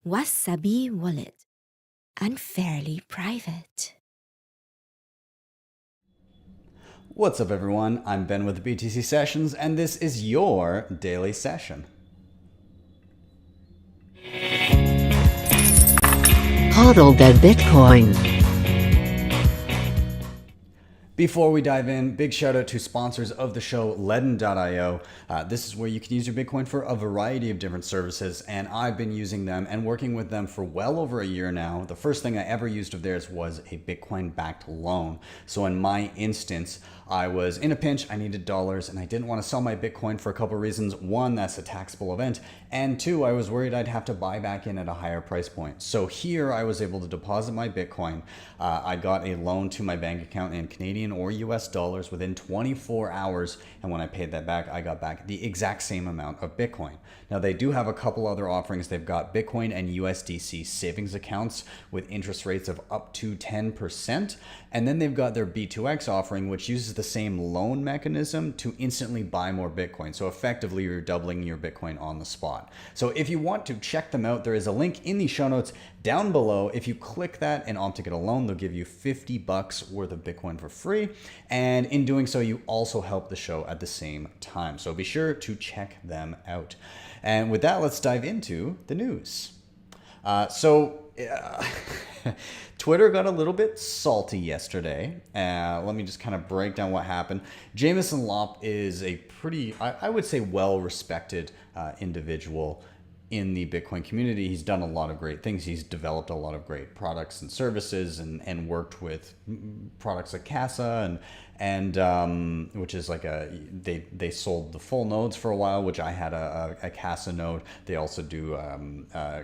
Wasabi wallet, unfairly private. What's up, everyone? I'm Ben with the BTC Sessions, and this is your daily session. Hodl the Bitcoin. Before we dive in, big shout out to sponsors of the show, LEDN.io. This is where you can use your Bitcoin for a variety of different services, and I've been using them and working with them for well over a year now. The first thing I ever used of theirs was a Bitcoin-backed loan. So in my instance, I was in a pinch, I needed dollars, and I didn't want to sell my Bitcoin for a couple of reasons. One, that's a taxable event, and two, I was worried I'd have to buy back in at a higher price point. So here I was able to deposit my Bitcoin. I got a loan to my bank account in Canadian or US dollars within 24 hours, and when I paid that back, I got back the exact same amount of Bitcoin. Now, they do have a couple other offerings. They've got Bitcoin and USDC savings accounts with interest rates of up to 10%, and then they've got their B2X offering, which uses the same loan mechanism to instantly buy more Bitcoin. So effectively, you're doubling your Bitcoin on the spot. So if you want to check them out, there is a link in the show notes down below. If you click that and opt to get a loan, they'll give you $50 worth of Bitcoin for free. And in doing so, you also help the show at the same time. So be sure to check them out. And with that, let's dive into the news. Twitter got a little bit salty yesterday. Let me just kind of break down what happened. Jameson Lopp is a pretty, I would say, well-respected individual in the Bitcoin community. He's done a lot of great things. He's developed a lot of great products and services, and worked with products like Casa and which is like they sold the full nodes for a while, which I had a Casa node. They also do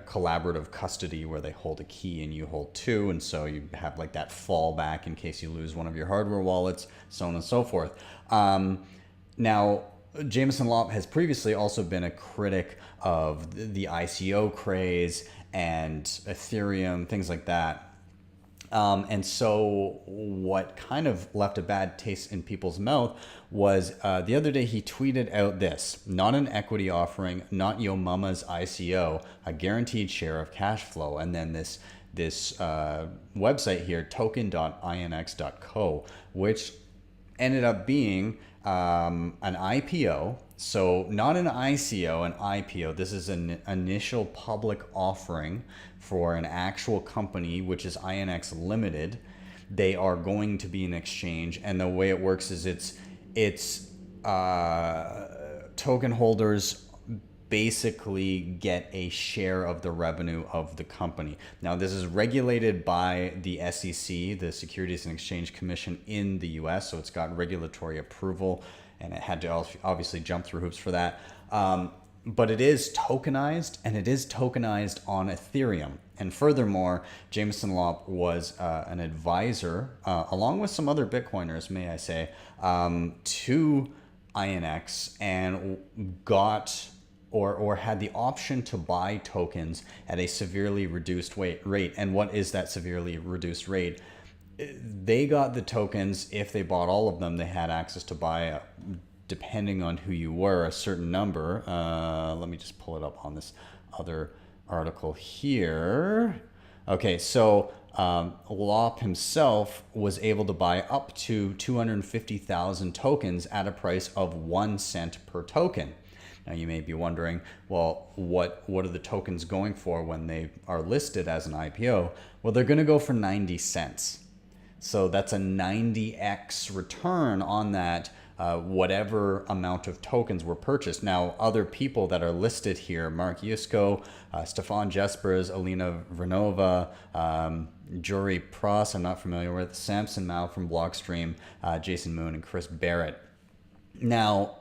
collaborative custody where they hold a key and you hold two, and so you have like that fallback in case you lose one of your hardware wallets, so on and so forth. Now, Jameson Lopp has previously also been a critic of the ICO craze and Ethereum, things like that. And so what kind of left a bad taste in people's mouth was the other day he tweeted out this: not an equity offering, not yo mama's ICO, a guaranteed share of cash flow. And then this website here, token.inx.co, which ended up being an IPO. So not an ICO, an IPO. This is an initial public offering for an actual company, which is INX Limited. They are going to be an exchange, and the way it works is it's token holders basically get a share of the revenue of the company. Now, this is regulated by the SEC, the Securities and Exchange Commission in the US, so it's got regulatory approval, and it had to obviously jump through hoops for that. But it is tokenized, and it is tokenized on Ethereum. And furthermore, Jameson Lopp was an advisor, along with some other Bitcoiners, may I say, to INX, and got or had the option to buy tokens at a severely reduced rate. And what is that severely reduced rate? They got the tokens. If they bought all of them, they had access to buy, depending on who you were, a certain number. Let me just pull it up on this other article here. Okay, so Lopp himself was able to buy up to 250,000 tokens at a price of 1 cent per token. Now, you may be wondering, well, what are the tokens going for when they are listed as an IPO? Well, they're going to go for 90 cents. So that's a 90x return on that, whatever amount of tokens were purchased. Now, other people that are listed here: Mark Yusko, Stefan Jespers, Alina Vernova, Jory Pross, I'm not familiar with, Samson Mao from Blockstream, Jason Moon, and Chris Barrett. Now,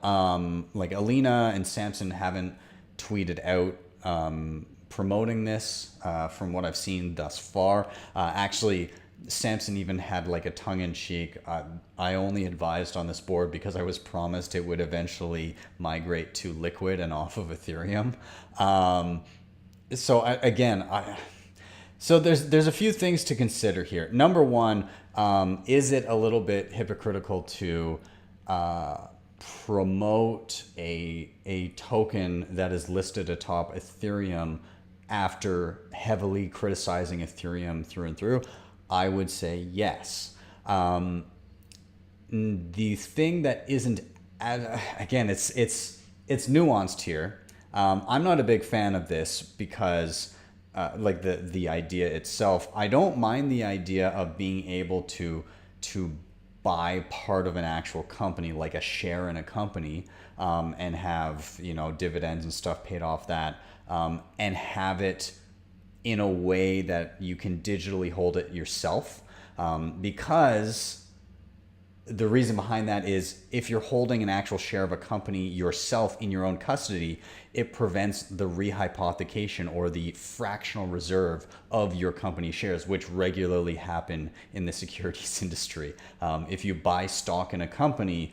like Alina and Samson haven't tweeted out promoting this from what I've seen thus far. Actually, Samson even had like a tongue-in-cheek, I only advised on this board because I was promised it would eventually migrate to Liquid and off of Ethereum. So there's a few things to consider here. Number one, is it a little bit hypocritical to promote a token that is listed atop Ethereum after heavily criticizing Ethereum through and through? I would say yes. The thing that isn't, again, it's nuanced here. I'm not a big fan of this because like the idea itself, I don't mind the idea of being able to buy part of an actual company, like a share in a company, and have, you know, dividends and stuff paid off that, and have it in a way that you can digitally hold it yourself, because the reason behind that is if you're holding an actual share of a company yourself in your own custody, it prevents the rehypothecation or the fractional reserve of your company shares, which regularly happen in the securities industry. If you buy stock in a company,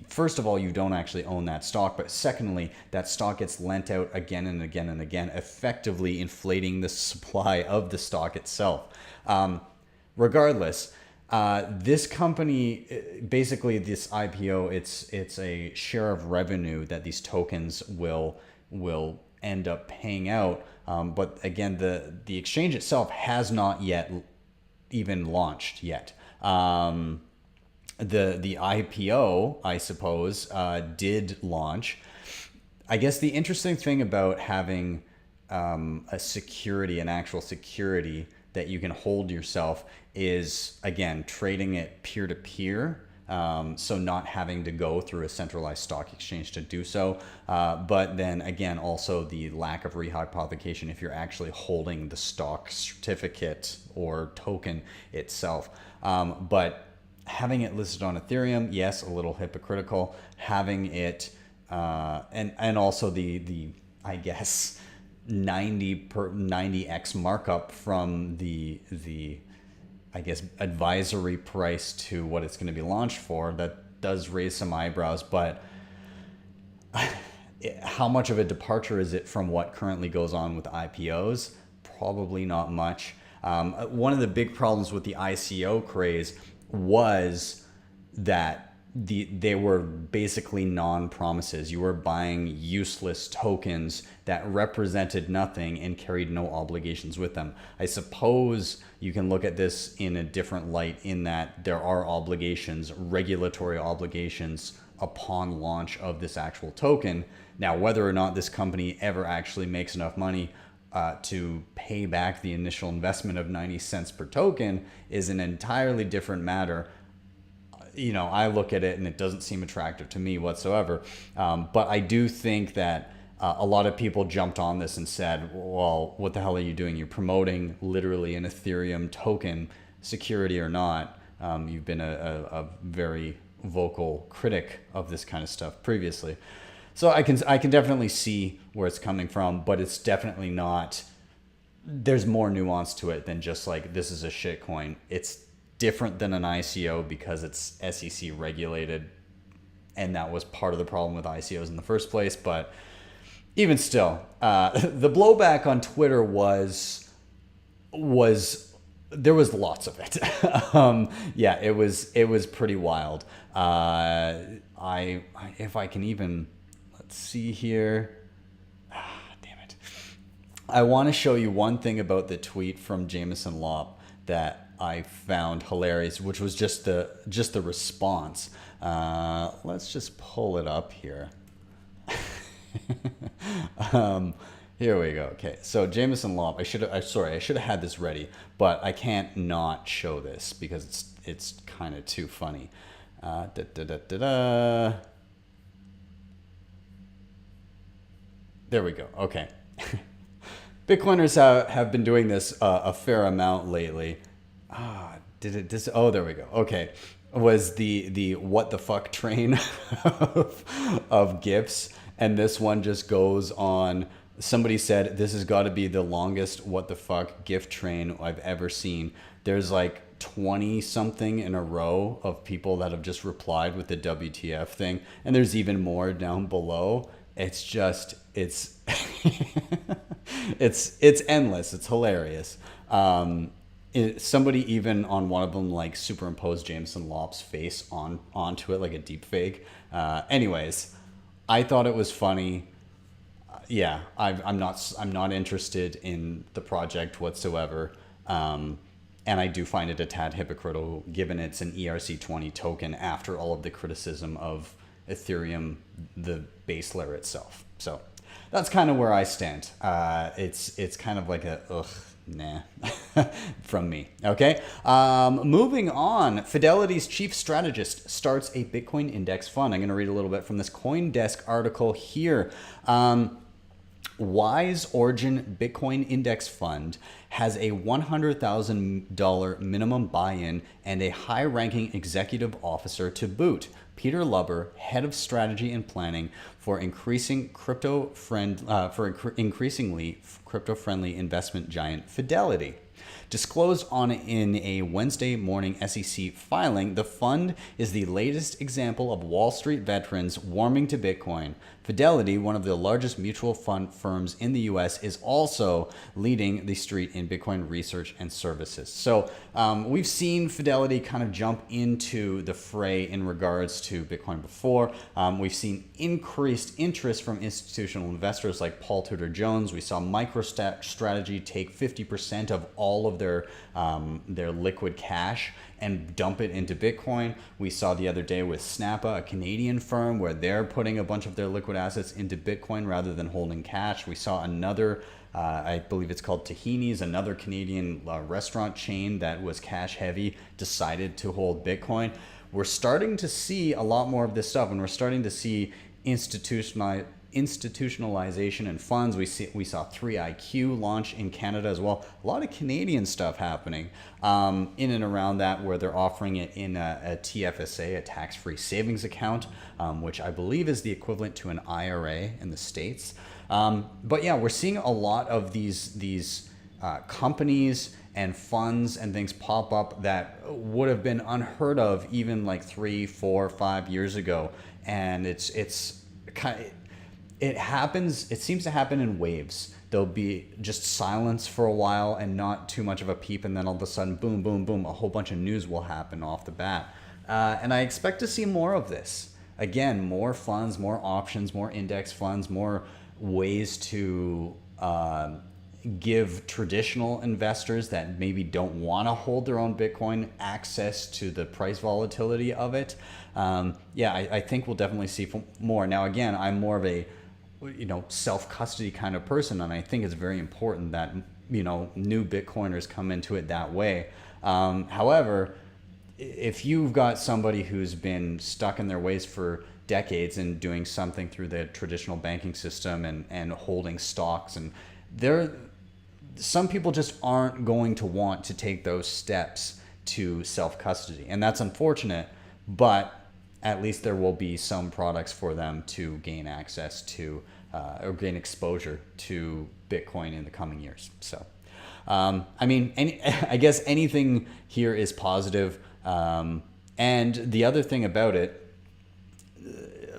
first of all, you don't actually own that stock, but secondly, that stock gets lent out again and again and again, effectively inflating the supply of the stock itself. Regardless, this company, basically this IPO, it's a share of revenue that these tokens will end up paying out. But again, the exchange itself has not yet even launched yet. The IPO, I suppose, did launch. I guess the interesting thing about having a security, an actual security that you can hold yourself, is, again, trading it peer-to-peer, so not having to go through a centralized stock exchange to do so. But then again, also the lack of rehypothecation if you're actually holding the stock certificate or token itself. But having it listed on Ethereum, yes, a little hypocritical. Having it, and also the I guess 90x markup from the I guess advisory price to what it's going to be launched for, that does raise some eyebrows. But how much of a departure is it from what currently goes on with IPOs? Probably not much. One of the big problems with the ICO craze was that they were basically non-promises. You were buying useless tokens that represented nothing and carried no obligations with them. I suppose you can look at this in a different light, in that there are obligations, regulatory obligations, upon launch of this actual token. Now, whether or not this company ever actually makes enough money to pay back the initial investment of 90 cents per token is an entirely different matter. You know, I look at it and it doesn't seem attractive to me whatsoever. But I do think that a lot of people jumped on this and said, well, what the hell are you doing? You're promoting literally an Ethereum token, security or not. You've been a very vocal critic of this kind of stuff previously. So I can definitely see where it's coming from, but it's definitely not, there's more nuance to it than just like, this is a shit coin. It's different than an ICO because it's SEC regulated, and that was part of the problem with ICOs in the first place. But even still, the blowback on Twitter was there was lots of it. Yeah, it was pretty wild. If I can even, let's see here. Damn it. I want to show you one thing about the tweet from Jameson Lopp that I found hilarious, which was just the response. Let's just pull it up here. Here we go. Okay, so Jameson Lopp. I should have had this ready, but I can't not show this because it's kind of too funny. There we go. Okay. Bitcoiners have been doing this a fair amount lately. Oh, there we go. Okay. Was the what the fuck train of GIFs. And this one just goes on. Somebody said, this has got to be the longest what the fuck GIF train I've ever seen. There's like 20 something in a row of people that have just replied with the WTF thing. And there's even more down below. It's just, it's, it's endless. It's hilarious. Somebody even on one of them like superimposed Jameson Lopp's face onto it like a deep fake. Anyways, I thought it was funny. Yeah, I'm not interested in the project whatsoever. And I do find it a tad hypocritical, given it's an ERC20 token after all of the criticism of Ethereum, the base layer itself. So that's kind of where I stand. It's kind of like a ugh, nah, from me. Okay, moving on. Fidelity's chief strategist starts a Bitcoin index fund. I'm going to read a little bit from this CoinDesk article here. Wise Origin Bitcoin Index Fund has a $100,000 minimum buy-in and a high-ranking executive officer to boot. Peter Lubber, head of strategy and planning for increasingly crypto-friendly investment giant Fidelity. Disclosed in a Wednesday morning SEC filing, the fund is the latest example of Wall Street veterans warming to Bitcoin. Fidelity, one of the largest mutual fund firms in the US, is also leading the street in Bitcoin research and services. So we've seen Fidelity kind of jump into the fray in regards to Bitcoin before. We've seen increased interest from institutional investors like Paul Tudor Jones. We saw MicroStrategy take 50% of all of their liquid cash and dump it into Bitcoin. We saw the other day with Snappa, a Canadian firm, where they're putting a bunch of their liquid assets into Bitcoin rather than holding cash. We saw another, I believe it's called Tahini's, another Canadian restaurant chain that was cash heavy, decided to hold Bitcoin. We're starting to see a lot more of this stuff, and we're starting to see institutionalization and funds. We saw 3IQ launch in Canada as well. A lot of Canadian stuff happening in and around that, where they're offering it in a TFSA, a tax-free savings account, which I believe is the equivalent to an IRA in the States. But yeah, we're seeing a lot of these companies and funds and things pop up that would have been unheard of even like 3, 4, 5 years ago. And it's kind of, it seems to happen in waves. There'll be just silence for a while and not too much of a peep, and then all of a sudden, boom, boom, boom, a whole bunch of news will happen off the bat. And I expect to see more of this. Again, more funds, more options, more index funds, more ways to give traditional investors that maybe don't want to hold their own Bitcoin access to the price volatility of it. I think we'll definitely see more. Now, again, I'm more of a self-custody kind of person, and I think it's very important that new Bitcoiners come into it that way. However, if you've got somebody who's been stuck in their ways for decades and doing something through the traditional banking system and holding stocks, and some people just aren't going to want to take those steps to self-custody, and that's unfortunate, but at least there will be some products for them to gain access to or gain exposure to Bitcoin in the coming years. So, I guess anything here is positive. And the other thing about it,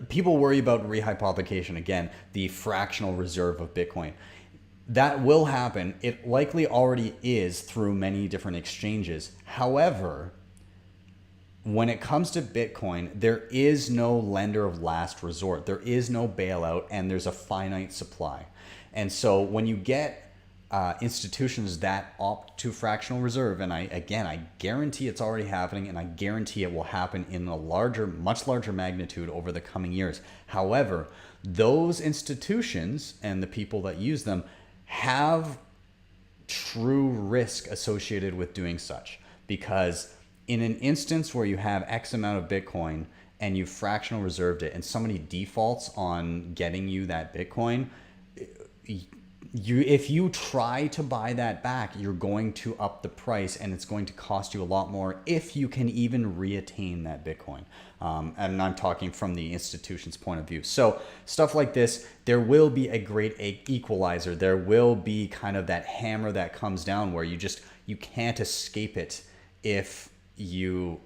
people worry about rehypothecation, again, the fractional reserve of Bitcoin. That will happen. It likely already is through many different exchanges. However, when it comes to Bitcoin, there is no lender of last resort. There is no bailout, and there's a finite supply. And so when you get institutions that opt to fractional reserve, and I guarantee it's already happening, and I guarantee it will happen in a much larger magnitude over the coming years. However, those institutions and the people that use them have true risk associated with doing such, because in an instance where you have X amount of Bitcoin and you fractional reserved it and somebody defaults on getting you that Bitcoin, if you try to buy that back, you're going to up the price, and it's going to cost you a lot more if you can even reattain that Bitcoin. And I'm talking from the institution's point of view. So stuff like this, there will be a great equalizer. There will be kind of that hammer that comes down where you can't escape it if you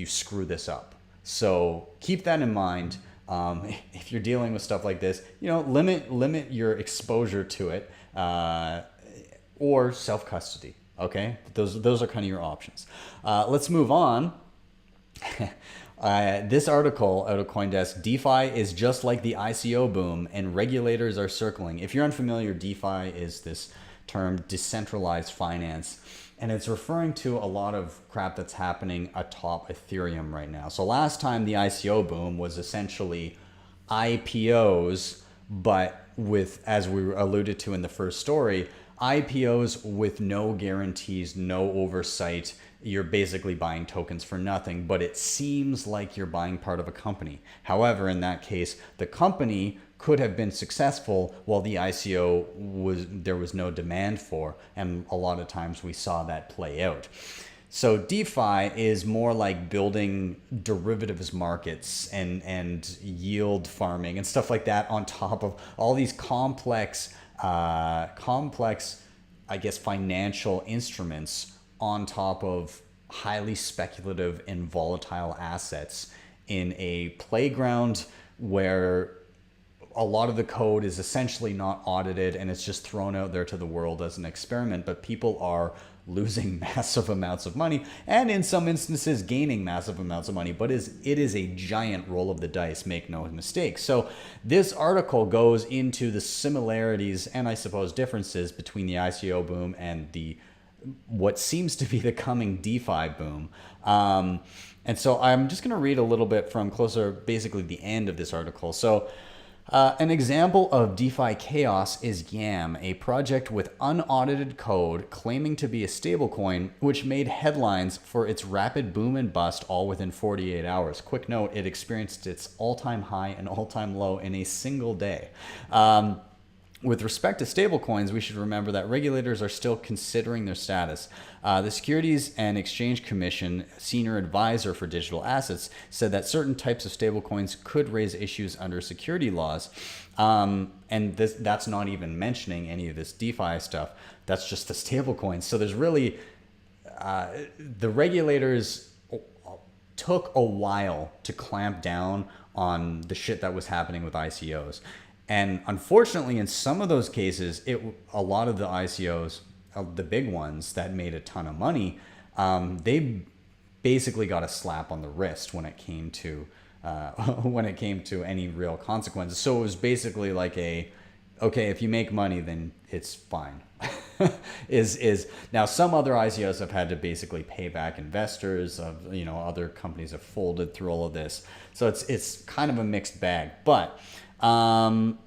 screw this up. So keep that in mind. If you're dealing with stuff like this, limit your exposure to it, or self-custody. Okay, those are kind of your options. Let's move on. This article out of CoinDesk, DeFi is just like the ICO boom and regulators are circling. If you're unfamiliar, DeFi is this term, decentralized finance, and it's referring to a lot of crap that's happening atop Ethereum right now. So last time the ICO boom was essentially IPOs, but with, as we alluded to in the first story, IPOs with no guarantees, no oversight. You're basically buying tokens for nothing, but it seems like you're buying part of a company. However, in that case, the company could have been successful while the ICO there was no demand for, and a lot of times we saw that play out. So DeFi is more like building derivatives markets and yield farming and stuff like that on top of all these complex, I guess, financial instruments on top of highly speculative and volatile assets in a playground where a lot of the code is essentially not audited and it's just thrown out there to the world as an experiment, but people are losing massive amounts of money and in some instances gaining massive amounts of money, but it is a giant roll of the dice, make no mistake. So this article goes into the similarities and I suppose differences between the ICO boom and what seems to be the coming DeFi boom. And so I'm just going to read a little bit from closer, basically the end of this article. So an example of DeFi chaos is YAM, a project with unaudited code claiming to be a stablecoin, which made headlines for its rapid boom and bust all within 48 hours. Quick note, it experienced its all-time high and all-time low in a single day. With respect to stablecoins, we should remember that regulators are still considering their status. The Securities and Exchange Commission senior advisor for digital assets said that certain types of stablecoins could raise issues under security laws. And that's not even mentioning any of this DeFi stuff. That's just the stablecoins. So there's really, the regulators took a while to clamp down on the shit that was happening with ICOs. And unfortunately, in some of those cases, a lot of the ICOs, the big ones that made a ton of money, they basically got a slap on the wrist when it came to any real consequences. So it was basically like okay, if you make money, then it's fine. Now some other ICOs have had to basically pay back investors. Other companies have folded through all of this. So it's kind of a mixed bag, but. Going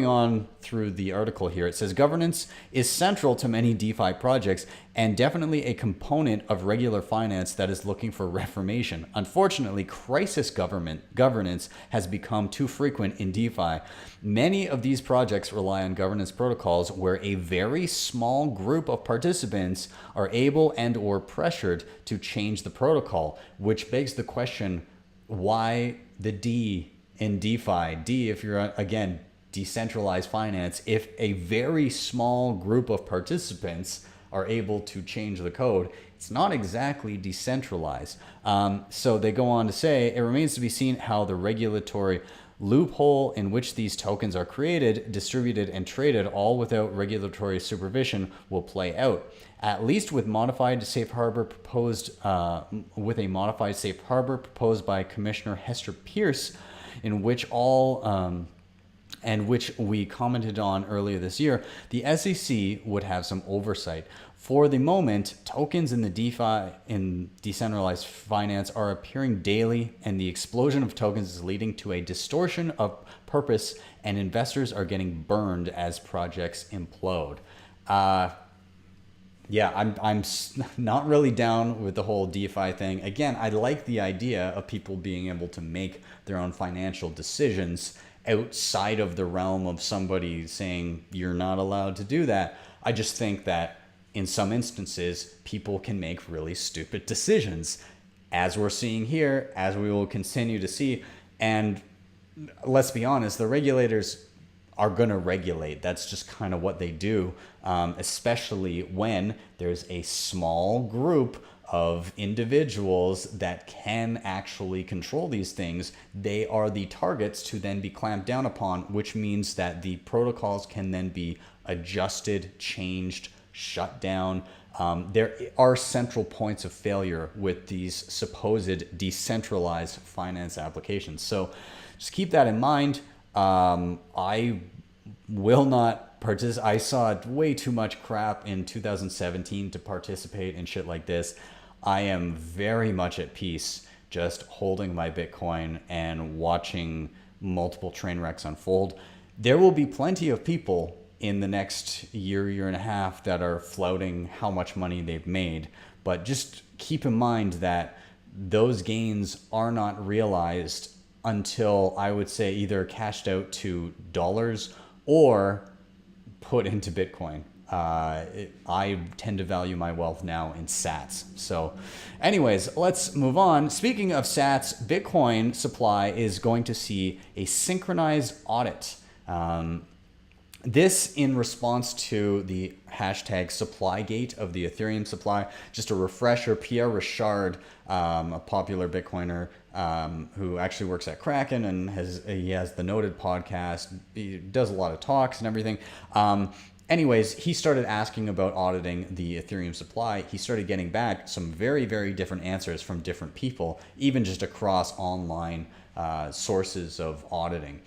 on through the article here, it says governance is central to many DeFi projects and definitely a component of regular finance that is looking for reformation. Unfortunately, crisis governance has become too frequent in DeFi. Many of these projects rely on governance protocols where a very small group of participants are able and or pressured to change the protocol, which begs the question, why the D in DeFi? D, if you're, again, decentralized finance, if a very small group of participants are able to change the code, it's not exactly decentralized. So they go on to say, it remains to be seen how the regulatory loophole in which these tokens are created, distributed, and traded, all without regulatory supervision, will play out. At least with modified safe harbor proposed, by Commissioner Hester Pierce, in which which we commented on earlier this year, the SEC would have some oversight. For the moment, tokens in the DeFi in decentralized finance are appearing daily, and the explosion of tokens is leading to a distortion of purpose, and investors are getting burned as projects implode. Yeah, I'm not really down with the whole DeFi thing. Again, I like the idea of people being able to make their own financial decisions outside of the realm of somebody saying you're not allowed to do that. I just think that in some instances, people can make really stupid decisions, as we're seeing here, as we will continue to see. And let's be honest, the regulators are going to regulate. That's just kind of what they do, especially when there's a small group of individuals that can actually control these things. They are the targets to then be clamped down upon, which means that the protocols can then be adjusted, changed, shut down. there are central points of failure with these supposed decentralized finance applications. So just keep that in mind. I will not participate. I saw way too much crap in 2017 to participate in shit like this. I am very much at peace just holding my Bitcoin and watching multiple train wrecks unfold. There will be plenty of people in the next year and a half that are flouting how much money they've made. But just keep in mind that those gains are not realized until, I would say, either cashed out to dollars or put into Bitcoin. I tend to value my wealth now in sats. So anyways, let's move on. Speaking of sats, Bitcoin supply is going to see a synchronized audit. This in response to the hashtag SupplyGate of the Ethereum supply. Just a refresher, Pierre Richard, a popular Bitcoiner who actually works at Kraken and he has the Noted podcast. He does a lot of talks and everything. Anyways, he started asking about auditing the Ethereum supply. He started getting back some very, very different answers from different people, even just across online sources of auditing.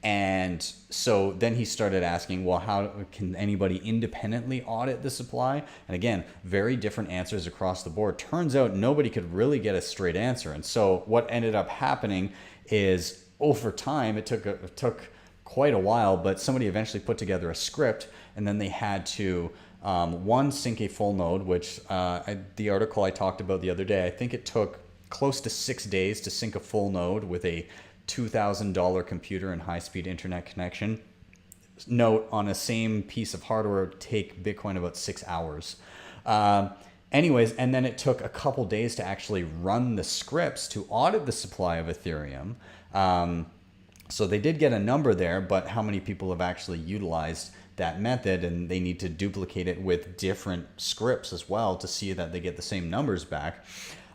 And so then he started asking, well, how can anybody independently audit the supply? And again, very different answers across the board. Turns out nobody could really get a straight answer. And so what ended up happening is over time, it took quite a while, but somebody eventually put together a script, and then they had to sync a full node, which the article I talked about the other day, I think it took close to 6 days to sync a full node with a $2,000 computer and high-speed internet connection. Note, on a same piece of hardware, it would take Bitcoin about 6 hours. Anyways, and then it took a couple days to actually run the scripts to audit the supply of Ethereum. So they did get a number there, but how many people have actually utilized that method, and they need to duplicate it with different scripts as well to see that they get the same numbers back.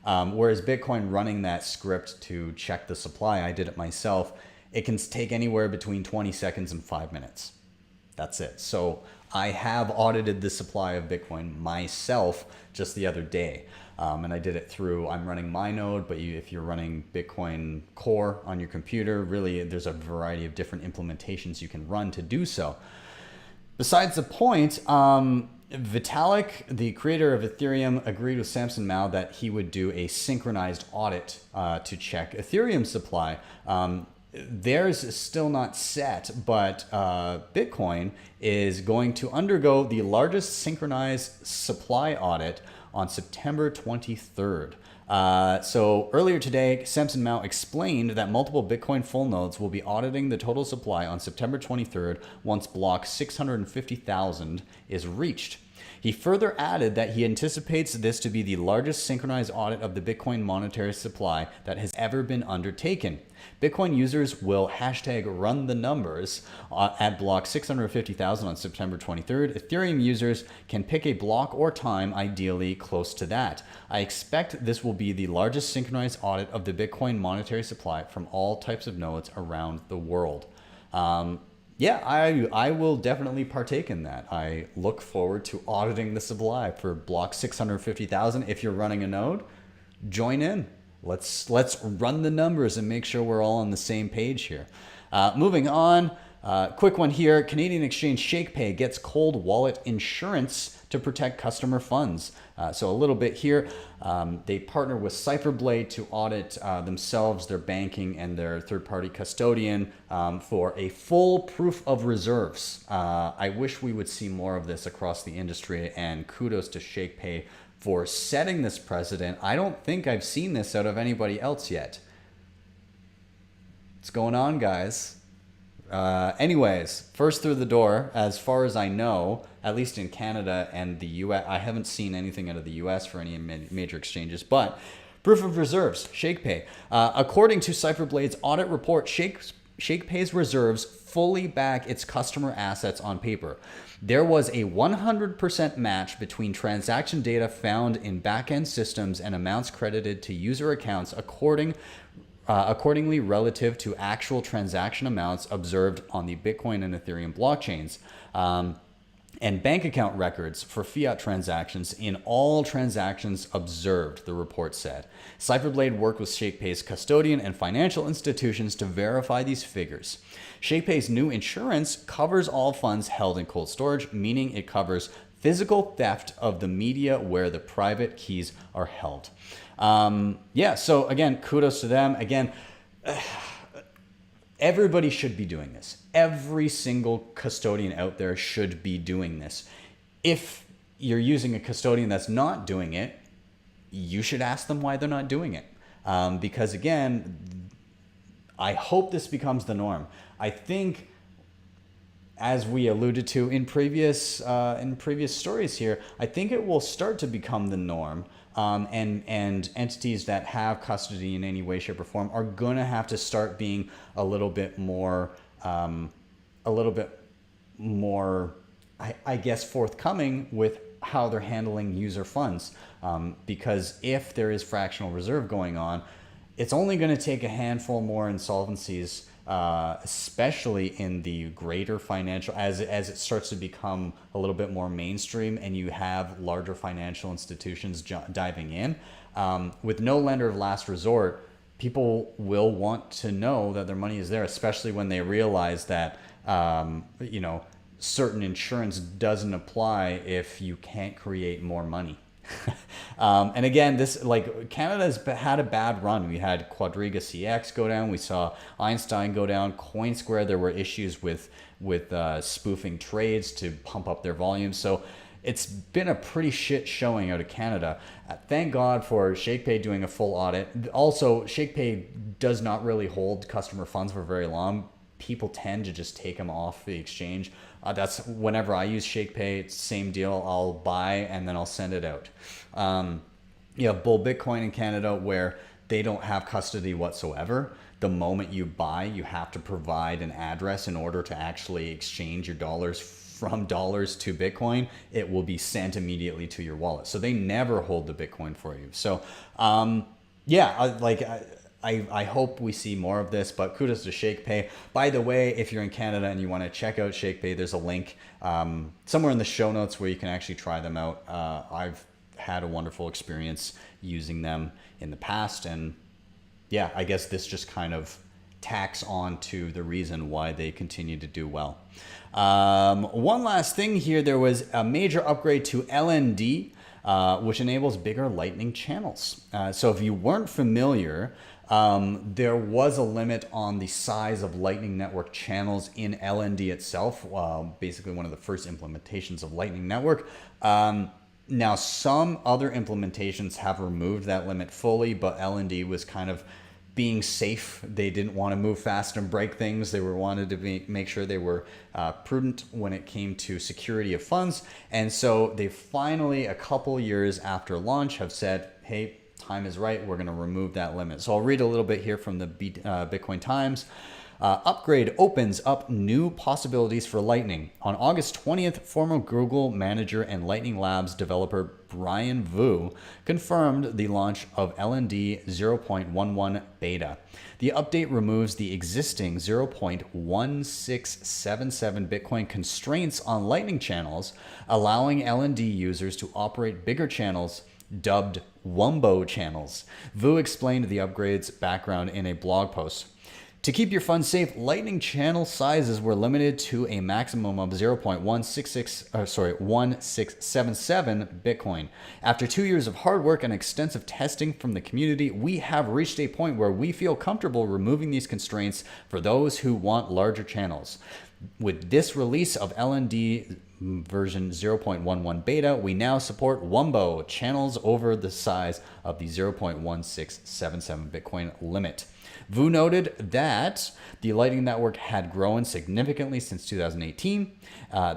Whereas Bitcoin running that script to check the supply, I did it myself, it can take anywhere between 20 seconds and 5 minutes. That's it. So I have audited the supply of Bitcoin myself just the other day. And I did it through, I'm running my node, but if you're running Bitcoin Core on your computer, really there's a variety of different implementations you can run to do so. Besides the point, Vitalik, the creator of Ethereum, agreed with Jameson Lopp that he would do a synchronized audit to check Ethereum supply. Theirs is still not set, but Bitcoin is going to undergo the largest synchronized supply audit on September 23rd. So earlier today, Jameson Lopp explained that multiple Bitcoin full nodes will be auditing the total supply on September 23rd once block 650,000 is reached. He further added that he anticipates this to be the largest synchronized audit of the Bitcoin monetary supply that has ever been undertaken. Bitcoin users will #run the numbers at block 650,000 on September 23rd. Ethereum users can pick a block or time, ideally close to that. I expect this will be the largest synchronized audit of the Bitcoin monetary supply from all types of nodes around the world. Yeah, I will definitely partake in that. I look forward to auditing the supply for block 650,000. If you're running a node, join in. Let's run the numbers and make sure we're all on the same page here. Moving on, quick one here. Canadian exchange Shakepay gets cold wallet insurance to protect customer funds. So a little bit here. They partner with Cypherblade to audit themselves, their banking, and their third-party custodian for a full proof of reserves. I wish we would see more of this across the industry, and kudos to Shakepay for setting this precedent. I don't think I've seen this out of anybody else yet. What's going on, guys? Anyways, first through the door, as far as I know, at least in Canada and the US, I haven't seen anything out of the US for any major exchanges, but proof of reserves, Shakepay. According to Cypherblade's audit report, Shakepay's reserves fully back its customer assets on paper. There was a 100% match between transaction data found in back-end systems and amounts credited to user accounts accordingly relative to actual transaction amounts observed on the Bitcoin and Ethereum blockchains. and bank account records for fiat transactions in all transactions observed, the report said. Cypherblade worked with Shakepay's custodian and financial institutions to verify these figures. Shakepay's new insurance covers all funds held in cold storage, meaning it covers physical theft of the media where the private keys are held. So again, kudos to them. Again, everybody should be doing this. Every single custodian out there should be doing this. If you're using a custodian that's not doing it, you should ask them why they're not doing it. Because again, I hope this becomes the norm. I think, as we alluded to in previous stories here, I think it will start to become the norm. And entities that have custody in any way, shape, or form are going to have to start being a little bit more, I guess, forthcoming with how they're handling user funds. Because if there is fractional reserve going on, it's only going to take a handful more insolvencies, especially in the greater financial, as it starts to become a little bit more mainstream and you have larger financial institutions diving in. With no lender of last resort, people will want to know that their money is there, especially when they realize that, certain insurance doesn't apply if you can't create more money. And again, Canada's had a bad run. We had Quadriga CX go down. We saw Einstein go down. CoinSquare, there were issues with spoofing trades to pump up their volume. So it's been a pretty shit showing out of Canada. Thank God for Shakepay doing a full audit. Also, Shakepay does not really hold customer funds for very long. People tend to just take them off the exchange. That's whenever I use Shakepay, it's the same deal. I'll buy and then I'll send it out. You have Bull Bitcoin in Canada where they don't have custody whatsoever. The moment you buy, you have to provide an address in order to actually exchange your dollars from dollars to Bitcoin. It will be sent immediately to your wallet. So they never hold the Bitcoin for you. So I hope we see more of this, but kudos to Shakepay. By the way, if you're in Canada and you want to check out Shakepay, there's a link somewhere in the show notes where you can actually try them out. I've had a wonderful experience using them in the past, and yeah, I guess this just kind of tacks on to the reason why they continue to do well. One last thing here, there was a major upgrade to LND, which enables bigger Lightning channels. So if you weren't familiar, there was a limit on the size of Lightning Network channels in LND itself, basically one of the first implementations of Lightning Network. Now, some other implementations have removed that limit fully, but LND was kind of being safe. They didn't want to move fast and break things. They wanted to make sure they were prudent when it came to security of funds. And so they finally, a couple years after launch, have said, hey, time is right, we're going to remove that limit. So I'll read a little bit here from the Bitcoin Times. Upgrade opens up new possibilities for Lightning. On August 20th, former Google manager and Lightning Labs developer Brian Vu confirmed the launch of LND 0.11 beta. The update removes the existing 0.1677 Bitcoin constraints on Lightning channels, allowing LND users to operate bigger channels dubbed Wumbo channels. Vu explained the upgrade's background in a blog post. To keep your funds safe, Lightning channel sizes were limited to a maximum of 0.1677 Bitcoin. After 2 years of hard work and extensive testing from the community, we have reached a point where we feel comfortable removing these constraints for those who want larger channels. With this release of LND version 0.11 beta, we now support Wumbo channels over the size of the 0.1677 Bitcoin limit. Vu noted that the Lightning Network had grown significantly since 2018.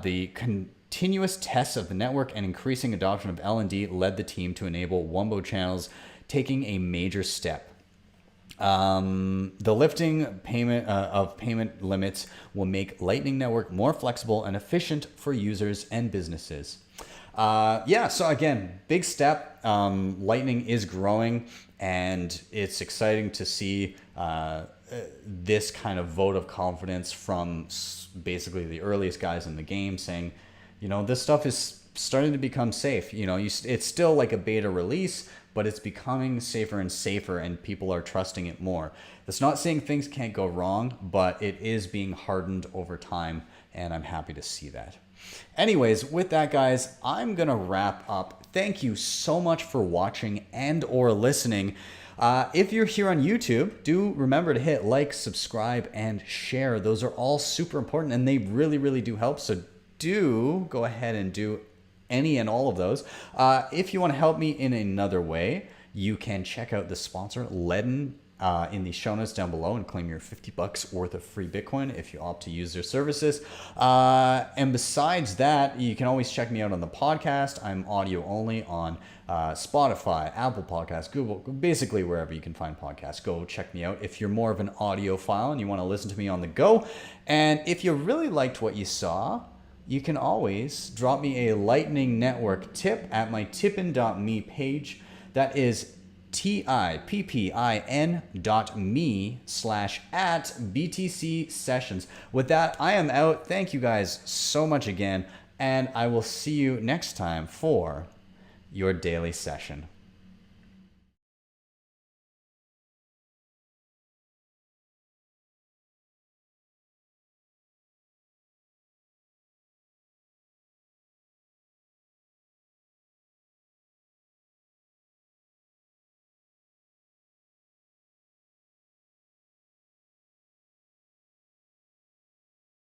The continuous tests of the network and increasing adoption of LND led the team to enable Wumbo channels, taking a major step. The lifting of payment limits will make Lightning Network more flexible and efficient for users and businesses. So again, big step. Lightning is growing, and it's exciting to see this kind of vote of confidence from basically the earliest guys in the game saying, You know, this stuff is starting to become safe. You know, it's still like a beta release, but it's becoming safer and safer, and people are trusting it more. That's not saying things can't go wrong, but it is being hardened over time, and I'm happy to see that. Anyways, with that, guys, I'm gonna wrap up. Thank you so much for watching and or listening. If you're here on YouTube, do remember to hit like, subscribe, and share. Those are all super important, and they really, really do help. So do go ahead and do any and all of those. If you want to help me in another way, you can check out the sponsor, LEDN, in the show notes down below and claim your $50 worth of free Bitcoin if you opt to use their services. And besides that, you can always check me out on the podcast. I'm audio only on Spotify, Apple Podcasts, Google, basically wherever you can find podcasts. Go check me out if you're more of an audiophile and you want to listen to me on the go. And if you really liked what you saw, you can always drop me a Lightning Network tip at my tippin.me page. That is tippin.me/@BTC sessions. With that, I am out. Thank you guys so much again, and I will see you next time for your daily session.